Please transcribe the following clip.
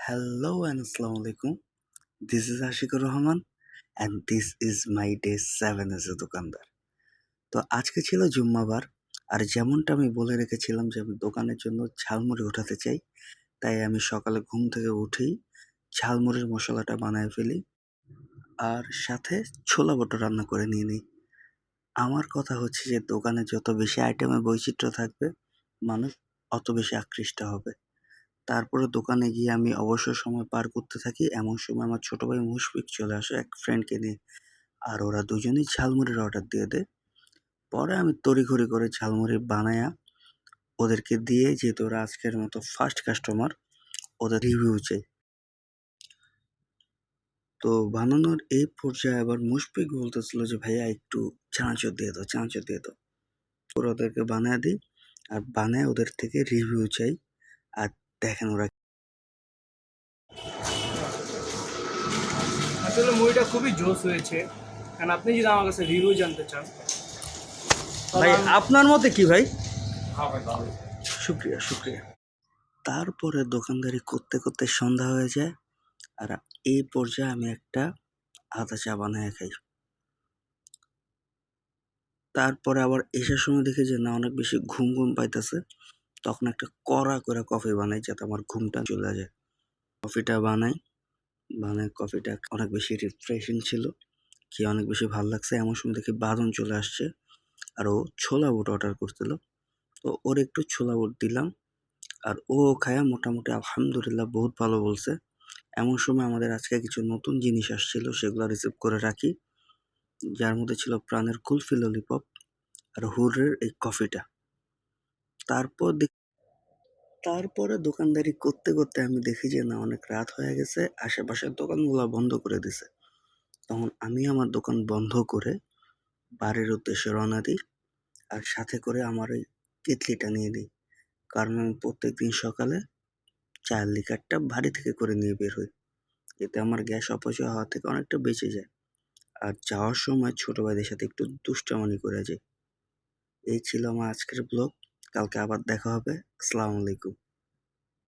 Hello and Assalamu alaikum. This is Ashikur Rahman and this is my day 7 as a দোকানদার। তো আজকে ছিল জুম্মাবার, আর যেমনটা আমি বলে রেখেছিলাম যে আমি দোকানের জন্য ঝালমুড়ি উঠাতে চাই, তাই আমি সকালে ঘুম থেকে উঠেই ঝালমুড়ির মশলাটা বানায় ফেলি আর সাথে ছোলা বটো রান্না করে নিয়ে নিই। আমার কথা হচ্ছে যে দোকানে যত বেশি আইটেমের বৈচিত্র্য থাকবে, মানুষ অত বেশি আকৃষ্ট হবে। তারপরে দোকানে গিয়ে আমি অবসর সময় পার করতে থাকি। এমন সময় আমার ছোট ভাই মুশফিক চলে আসে এক ফ্রেন্ডকে নিয়ে, আর ওরা দুজনেই ঝালমুড়ির অর্ডার দিয়ে দেয়। পরে আমি তড়িঘড়ি করে ঝালমুড়ি বানায়া ওদেরকে দিয়ে, যেহেতু ওরা আজকের মতো ফার্স্ট কাস্টমার, ওদের রিভিউ চাই। তো বানানোর এই পর্যায়ে আবার মুশফিক বলতেছিল যে ভাইয়া একটু চানাচুর দিয়ে দাও, চানাচুর দিয়ে দাও। ওরা ওদেরকে বানায় দিই আর বানায় ওদের থেকে রিভিউ চাই। আর দেখেন ওরা আসলে মুভিটা খুবই জোস হয়েছে। কারণ আপনি যদি আমার কাছে রিভিউ জানতে চান ভাই আপনার মতে কি ভাই? শুক্রিয়া শুক্রিয়া। তারপরে দোকানদারি করতে করতে সন্ধ্যা হয়ে যায়, আর এই পর্যায়ে আমি একটা আদা চা বানায় খাই। তারপরে আবার এসার সময় দেখি যে না, অনেক বেশি ঘুম ঘুম পাইতেছে, তখন একটা কড়া করে কফি বানাই যাতে আমার ঘুমটা চলে যায়। কফিটা বানাই কফিটা অনেক বেশি রিফ্রেশিং ছিল, খেয়ে অনেক বেশি ভালো লাগছে। এমন সময় দেখি বাদন চলে আসছে আর ও ছোলা বুট অর্ডার করছিল। তো ওর একটু ছোলা বুট দিলাম, আর ও খায়া মোটামুটি আলহামদুলিল্লাহ বহুত ভালো বলছে। এমন সময় আমাদের আজকে কিছু নতুন জিনিস আসছিল, সেগুলো রিসিভ করে রাখি, যার মধ্যে ছিল প্রাণের কুলফি ললিপপ আর হুরের এই কফিটা। তারপর তারপরে দোকানদারি করতে করতে আমি দেখি যে না, অনেক রাত হয়ে গেছে, আশেপাশের দোকানগুলো বন্ধ করে দিছে। তখন আমি আমার দোকান বন্ধ করে বাড়ির উদ্দেশ্যে রওনা দিই, আর সাথে করে আমার ওই কেটলিটা নিয়ে দিই, কারণ আমি প্রত্যেকদিন সকালে চায়ের লিকারটা বাড়ি থেকে করে নিয়ে বের হই। এতে আমার গ্যাস অপচয় হওয়া থেকে অনেকটা বেঁচে যায়। আর যাওয়ার সময় ছোট ভাইদের সাথে একটু দুষ্টামি করে যাই। এই ছিল আমার আজকের ব্লগ। কালকে আবার দেখা হবে। আসসালামু আলাইকুম।